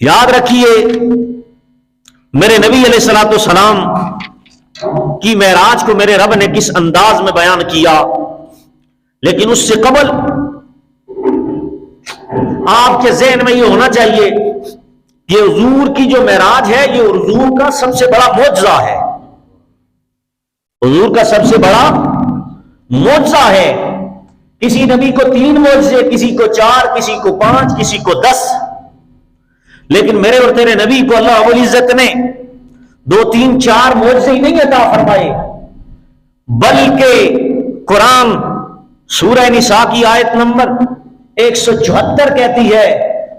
یاد رکھیے میرے نبی علیہ الصلوۃ والسلام کی معراج کو میرے رب نے کس انداز میں بیان کیا، لیکن اس سے قبل آپ کے ذہن میں یہ ہونا چاہیے کہ حضور کی جو معراج ہے یہ حضور کا سب سے بڑا معجزہ ہے، حضور کا سب سے بڑا معجزہ ہے۔ کسی نبی کو 3 معجزے، کسی کو 4، کسی کو 5، کسی کو 10، لیکن میرے اور تیرے نبی کو اللہ رب العزت نے 2، 3، 4 معجزے ہی نہیں عطا فرمائے، بلکہ قرآن سورہ نساء کی آیت نمبر 174 کہتی ہے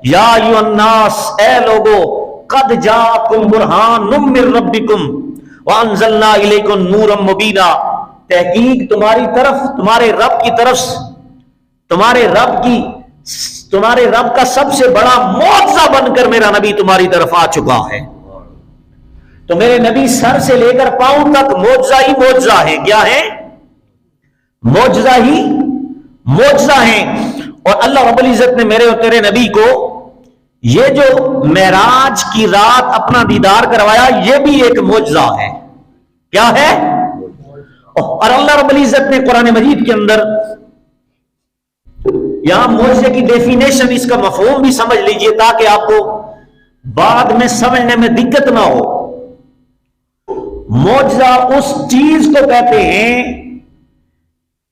یا ایھا الناس، اے لوگو، قد جاءکم برہان من ربکم وانزلنا الیکم نورا مبینا، تحقیق تمہاری طرف، تمہارے رب کی طرف، تمہارے رب کا سب سے بڑا معجزہ بن کر میرا نبی تمہاری طرف آ چکا ہے۔ تو میرے نبی سر سے لے کر پاؤں تک معجزہ ہی معجزہ ہے۔ کیا ہے؟ معجزہ ہی معجزہ ہے۔ اور اللہ رب العزت نے میرے اور تیرے نبی کو یہ جو معراج کی رات اپنا دیدار کروایا، یہ بھی ایک معجزہ ہے۔ کیا ہے؟ اور اللہ رب العزت نے قرآن مجید کے اندر، یہاں معجزے کی ڈیفینیشن، اس کا مفہوم بھی سمجھ لیجئے تاکہ آپ کو بعد میں سمجھنے میں دقت نہ ہو۔ معجزہ اس چیز کو کہتے ہیں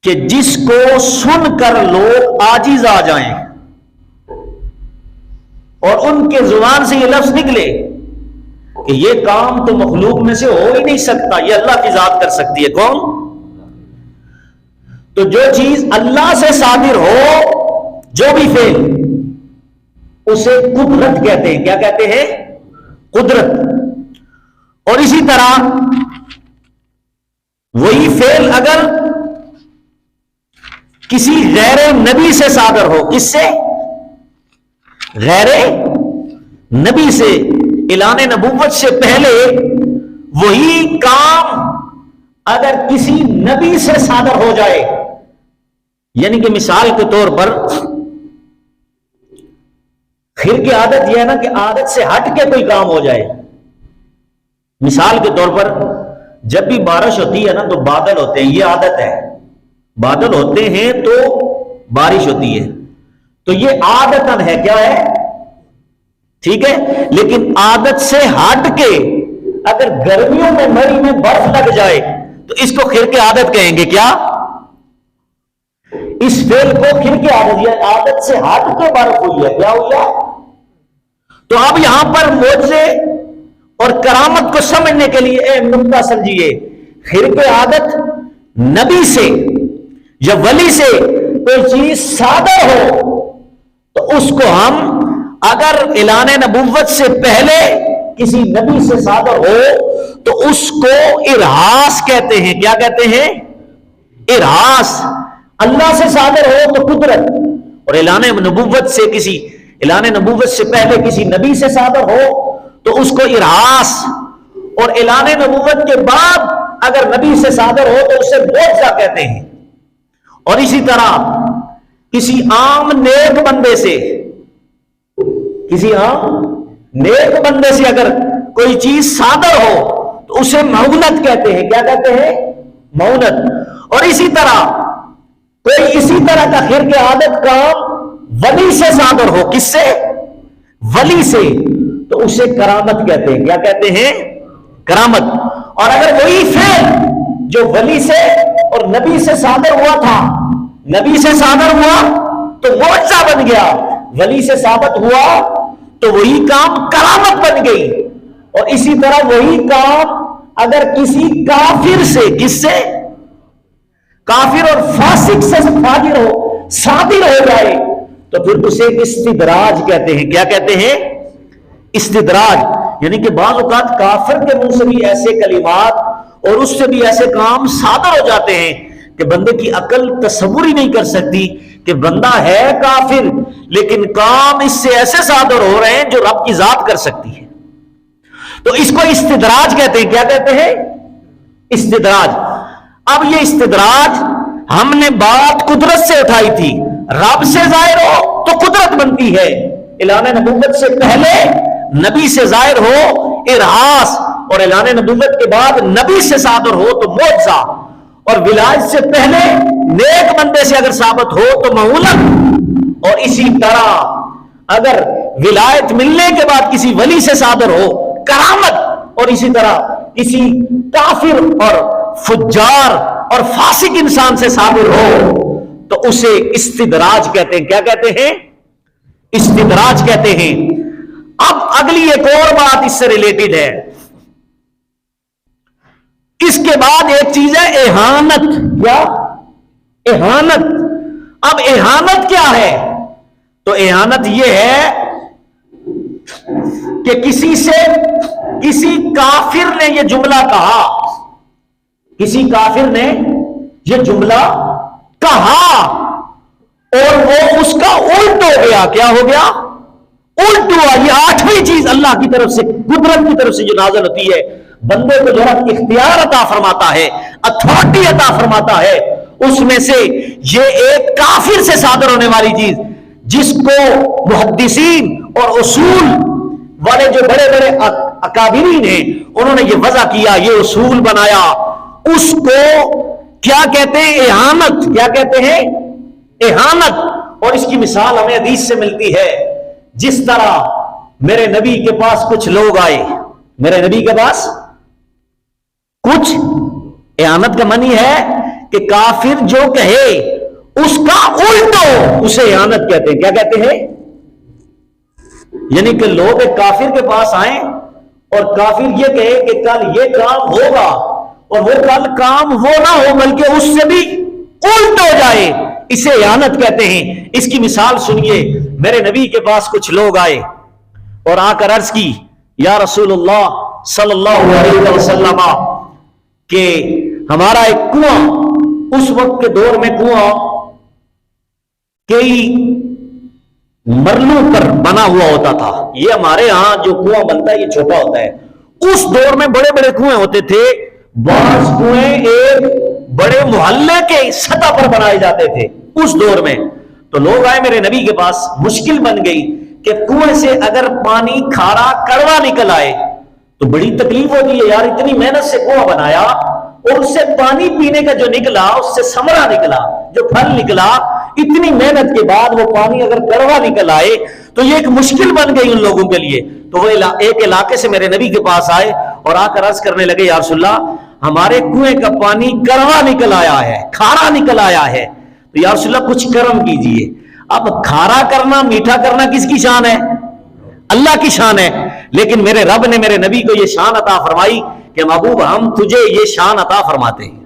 کہ جس کو سن کر لوگ عاجز آ جائیں اور ان کے زبان سے یہ لفظ نکلے کہ یہ کام تو مخلوق میں سے ہو ہی نہیں سکتا، یہ اللہ کی ذات کر سکتی ہے۔ کون؟ تو جو چیز اللہ سے صادر ہو، جو بھی فعل، اسے قدرت کہتے ہیں۔ کیا کہتے ہیں؟ قدرت۔ اور اسی طرح وہی فعل اگر کسی غیر نبی سے صادر ہو، کس سے؟ غیر نبی سے، اعلان نبوت سے پہلے وہی کام اگر کسی نبی سے صادر ہو جائے، یعنی کہ مثال کے طور پر خیر کی عادت یہ ہے نا کہ عادت سے ہٹ کے کوئی کام ہو جائے۔ مثال کے طور پر جب بھی بارش ہوتی ہے نا تو بادل ہوتے ہیں، یہ عادت ہے، بادل ہوتے ہیں تو بارش ہوتی ہے، تو یہ عادتاً ہے۔ کیا ہے؟ ٹھیک ہے۔ لیکن عادت سے ہٹ کے اگر گرمیوں میں مئی میں برف لگ جائے تو اس کو خیر کی عادت کہیں گے۔ کیا؟ اس فعل کو خیر کی عادت، یا عادت سے ہٹ کے برف ہوئی ہے، کیا ہوئی ہے؟ تو اب یہاں پر معجزے اور کرامت کو سمجھنے کے لیے ایک نقطہ سمجھیے، خیر کی عادت نبی سے یا ولی سے کوئی چیز صادر ہو تو اس کو ہم اگر اعلان نبوت سے پہلے کسی نبی سے صادر ہو تو اس کو ارہاس کہتے ہیں۔ کیا کہتے ہیں؟ ارہاس۔ اللہ سے صادر ہو تو قدرت، اور اعلان نبوت سے پہلے کسی نبی سے صادر ہو تو اس کو ارہاس، اور اعلان نبوت کے بعد اگر نبی سے صادر ہو تو اسے معجزہ کہتے ہیں۔ اور اسی طرح کسی عام نیک بندے سے اگر کوئی چیز صادر ہو تو اسے معونت کہتے ہیں۔ کیا کہتے ہیں؟ معونت۔ اور اسی طرح کوئی اسی طرح کا خیر کی عادت کام ولی سے صادر ہو، کس سے؟ ولی سے، تو اسے کرامت کہتے ہیں۔ کیا کہتے ہیں؟ کرامت۔ اور اگر وہی فعل جو ولی سے اور نبی سے صادر ہوا تھا، نبی سے صادر ہوا تو معجزہ بن گیا، ولی سے ثابت ہوا تو وہی کام کرامت بن گئی۔ اور اسی طرح وہی کام اگر کسی کافر سے، کس سے؟ کافر اور فاسق سے صادر ہو جائے تو پھر اسے استدراج کہتے ہیں۔ کیا کہتے ہیں؟ استدراج۔ یعنی کہ بعض اوقات کافر کے منہ سے بھی ایسے کلمات اور اس سے بھی ایسے کام صادر ہو جاتے ہیں کہ بندے کی عقل تصور ہی نہیں کر سکتی کہ بندہ ہے کافر لیکن کام اس سے ایسے صادر ہو رہے ہیں جو رب کی ذات کر سکتی ہے، تو اس کو استدراج کہتے ہیں۔ کیا کہتے ہیں؟ استدراج۔ اب یہ استدراج ہم نے بات قدرت سے اٹھائی تھی، رب سے ظاہر ہو تو قدرت بنتی ہے، اعلان نبوت سے پہلے نبی سے ظاہر ہو ارہاس، اور اعلان نبوت کے بعد نبی سے صادر ہو تو معجزہ، اور ولایت سے پہلے نیک بندے سے اگر ثابت ہو تو مہولت، اور اسی طرح اگر ولایت ملنے کے بعد کسی ولی سے صادر ہو کرامت، اور اسی طرح کسی کافر اور فجار اور فاسق انسان سے صادر ہو تو اسے استدراج کہتے ہیں۔ کیا کہتے ہیں؟ استدراج کہتے ہیں۔ اب اگلی ایک اور بات اس سے ریلیٹڈ ہے، اس کے بعد ایک چیز ہے اہانت۔ کیا؟ اہانت۔ اب اہانت کیا ہے؟ تو اہانت یہ ہے کہ کسی کافر نے یہ جملہ کہا، کسی کافر نے یہ جملہ کہا اور وہ اس کا الٹ ہو گیا۔ کیا ہو گیا؟ الٹ ہوا۔ یہ آٹھویں چیز اللہ کی طرف سے، قدرت کی طرف سے جو نازل ہوتی ہے، بندے کو جو اختیار عطا فرماتا ہے، اتھارٹی عطا فرماتا ہے، اس میں سے یہ ایک کافر سے صادر ہونے والی چیز، جس کو محدثین اور اصول والے جو بڑے بڑے اکابرین ہیں انہوں نے یہ وضع کیا، یہ اصول بنایا، اس کو کیا کہتے ہیں؟ اہانت۔ کیا کہتے ہیں؟ اہانت۔ اور اس کی مثال ہمیں حدیث سے ملتی ہے، جس طرح میرے نبی کے پاس کچھ لوگ آئے، میرے نبی کے پاس کچھ، اہانت کا معنی ہے کہ کافر جو کہے اس کا الٹ ہو، اسے اہانت کہتے ہیں۔ کیا کہتے ہیں؟ یعنی کہ لوگ ایک کافر کے پاس آئیں اور کافر یہ کہے کہ کل یہ کام ہوگا، اور وہ کل کام وہ نہ ہو بلکہ اس سے بھی الٹ ہو جائے، اسے اہانت کہتے ہیں۔ اس کی مثال سنیے، میرے نبی کے پاس کچھ لوگ آئے اور آ کر عرض کی، یا رسول اللہ صلی اللہ علیہ وسلم، کہ ہمارا ایک کنواں، اس وقت کے دور میں کنواں کئی مرلوں پر بنا ہوا ہوتا تھا۔ یہ ہمارے ہاں جو کنواں بنتا ہے یہ چھوٹا ہوتا ہے، اس دور میں بڑے بڑے کنویں ہوتے تھے۔ بعض کنویں ایک بڑے محلے کے سطح پر بنائے جاتے تھے اس دور میں۔ تو لوگ آئے میرے نبی کے پاس، مشکل بن گئی کہ کنویں سے اگر پانی کھارا کڑوا نکل آئے تو بڑی تکلیف ہوتی ہے، یار اتنی محنت سے کنواں بنایا اور اس سے پانی پینے کا جو نکلا، اس سے ثمرہ نکلا، جو پھل نکلا، اتنی محنت کے بعد وہ پانی اگر کڑوا نکل آئے تو یہ ایک مشکل بن گئی ان لوگوں کے لیے۔ تو وہ ایک علاقے سے میرے نبی کے پاس آئے اور آ کر عرض کرنے لگے، یا رسول اللہ ہمارے کنویں کا پانی کڑوا نکل آیا ہے، کھارا نکل آیا ہے، تو یا رسول اللہ کچھ کرم کیجئے۔ اب کھارا کرنا میٹھا کرنا کس کی شان ہے؟ اللہ کی شان ہے، لیکن میرے رب نے میرے نبی کو یہ شان عطا فرمائی کہ محبوب ہم تجھے یہ شان عطا فرماتے ہیں۔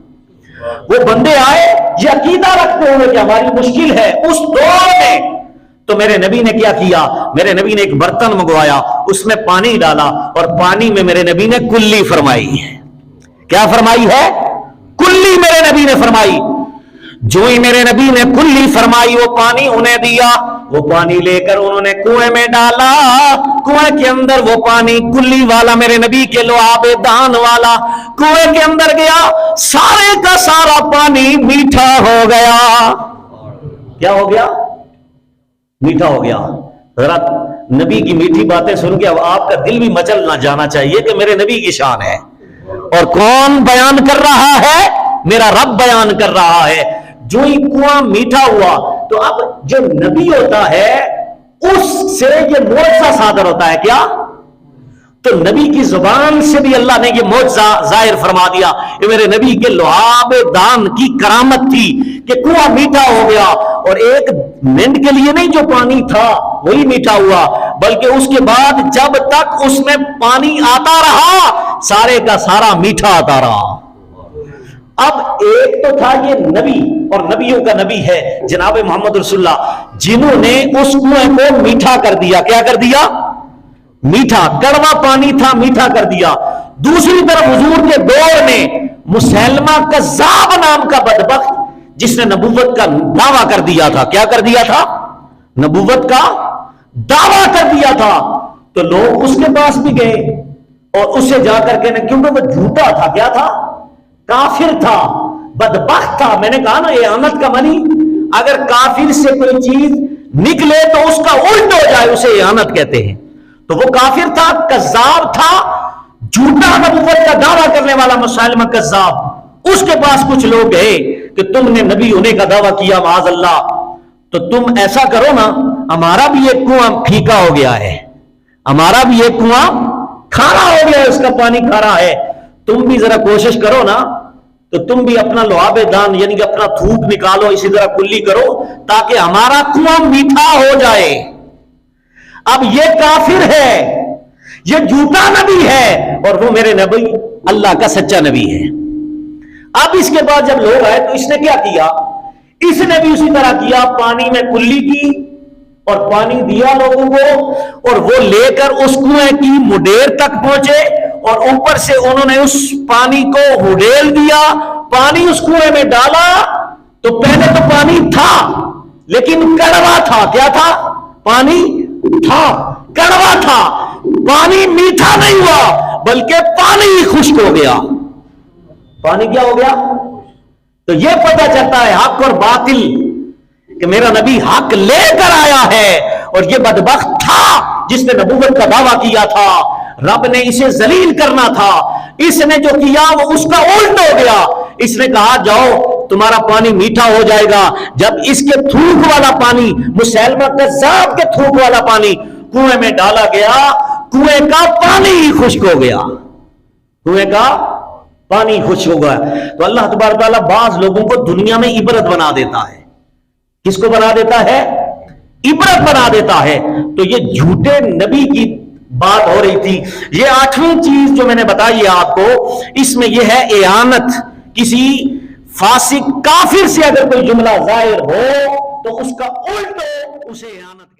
وہ بندے آئے یہ عقیدہ رکھتے ہوئے کہ ہماری مشکل ہے اس دور میں، تو میرے نبی نے کیا کیا؟ میرے نبی نے ایک برتن منگوایا، اس میں پانی ڈالا اور پانی میں میرے نبی نے کلی فرمائی ہے۔ کیا فرمائی ہے؟ کلی میرے نبی نے فرمائی۔ جو ہی میرے نبی نے کلی فرمائی وہ پانی انہیں دیا، وہ پانی لے کر انہوں نے کنویں میں ڈالا، کنویں کے اندر وہ پانی کلی والا میرے نبی کے لعاب دان والا کنویں کے اندر گیا، سارے کا سارا پانی میٹھا ہو گیا۔ کیا ہو گیا؟ میٹھا ہو گیا۔ ذرا نبی کی میٹھی باتیں سن کے اب آپ کا دل بھی مچل نہ جانا چاہیے کہ میرے نبی کی شان ہے، اور کون بیان کر رہا ہے؟ میرا رب بیان کر رہا ہے۔ جو ہی کنواں میٹھا ہوا تو اب جو نبی ہوتا ہے اس سے یہ معجزہ صادر ہوتا ہے۔ کیا؟ تو نبی کی زبان سے بھی اللہ نے یہ معجزہ ظاہر فرما دیا۔ یہ میرے نبی کے لعاب دان کی کرامت تھی کہ کنواں میٹھا ہو گیا، اور ایک منٹ کے لیے نہیں جو پانی تھا وہی میٹھا ہوا، بلکہ اس کے بعد جب تک اس میں پانی آتا رہا سارے کا سارا میٹھا آتا رہا۔ اب ایک تو تھا یہ نبی، اور نبیوں کا نبی ہے جناب محمد رسول اللہ، جنہوں نے اس کنویں کو میٹھا کر دیا۔ کیا کر دیا؟ میٹھا، کڑوا پانی تھا میٹھا کر دیا۔ دوسری طرف حضور کے دور میں مسیلمہ کذاب نام کا بدبخت، جس نے نبوت کا دعویٰ کر دیا تھا۔ کیا کر دیا تھا؟ نبوت کا دعویٰ کر دیا تھا۔ تو لوگ اس کے پاس بھی گئے اور اسے جا کر کے، کیونکہ وہ جھوٹا تھا، کیا تھا؟ کافر تھا، بدبخت تھا۔ میں نے کہا نا اہانت کا معنی، اگر کافر سے کوئی چیز نکلے تو اس کا الٹ ہو جائے اسے اہانت کہتے ہیں۔ تو وہ کافر تھا، کذاب تھا، جھوٹا نبوت کا دعویٰ کرنے والا مسلمہ کذاب۔ اس کے پاس کچھ لوگ گئے کہ تم نے نبی ہونے کا دعویٰ کیا معاذ اللہ، تو تم ایسا کرو نا، ہمارا بھی ایک کنواں پھیکا ہو گیا ہے، ہمارا بھی ایک کنواں کھارا ہو گیا ہے، اس کا پانی کھارا ہے، تم بھی ذرا کوشش کرو نا، تو تم بھی اپنا لعاب دان یعنی کہ اپنا تھوک نکالو، اسی طرح کلی کرو تاکہ ہمارا کنواں میٹھا ہو جائے۔ اب یہ کافر ہے، یہ جھوٹا نبی ہے، اور وہ میرے نبی اللہ کا سچا نبی ہے۔ اب اس کے بعد جب لوگ آئے تو اس نے کیا کیا؟ اس نے بھی اسی طرح کیا، پانی میں کلی کی اور پانی دیا لوگوں کو، اور وہ لے کر اس کنویں کی مڈیر تک پہنچے، اور اوپر سے انہوں نے اس پانی کو ہڈیل دیا، پانی اس کنویں میں ڈالا، تو پہلے تو پانی تھا لیکن کڑوا تھا۔ کیا تھا؟ پانی تھا، کڑوا تھا، پانی میٹھا نہیں ہوا بلکہ پانی ہی خشک ہو گیا۔ پانی کیا ہو گیا؟ تو یہ پتہ چلتا ہے حق اور باطل، کہ میرا نبی حق لے کر آیا ہے، اور یہ بدبخت تھا جس نے نبوت کا دعویٰ کیا تھا، رب نے اسے ذلیل کرنا تھا، اس نے جو کیا وہ اس کا الٹ ہو گیا۔ اس نے کہا جاؤ تمہارا پانی میٹھا ہو جائے گا، جب اس کے تھوک والا پانی، مسیلمہ کذاب کے تھوک والا پانی کنویں میں ڈالا گیا، کنویں کا پانی ہی خشک ہو گیا، کنویں کا پانی خشک ہو گیا۔ تو اللہ تبارک و تعالیٰ بعض لوگوں کو دنیا میں عبرت بنا دیتا ہے۔ کس کو بنا دیتا ہے؟ عبرت بنا دیتا ہے۔ تو یہ جھوٹے نبی کی بات ہو رہی تھی۔ یہ 8ویں چیز جو میں نے بتائی ہے آپ کو، اس میں یہ ہے اعانت۔ کسی فاسق کافر سے اگر کوئی جملہ ظاہر ہو تو اس کا الٹ اسے اعانت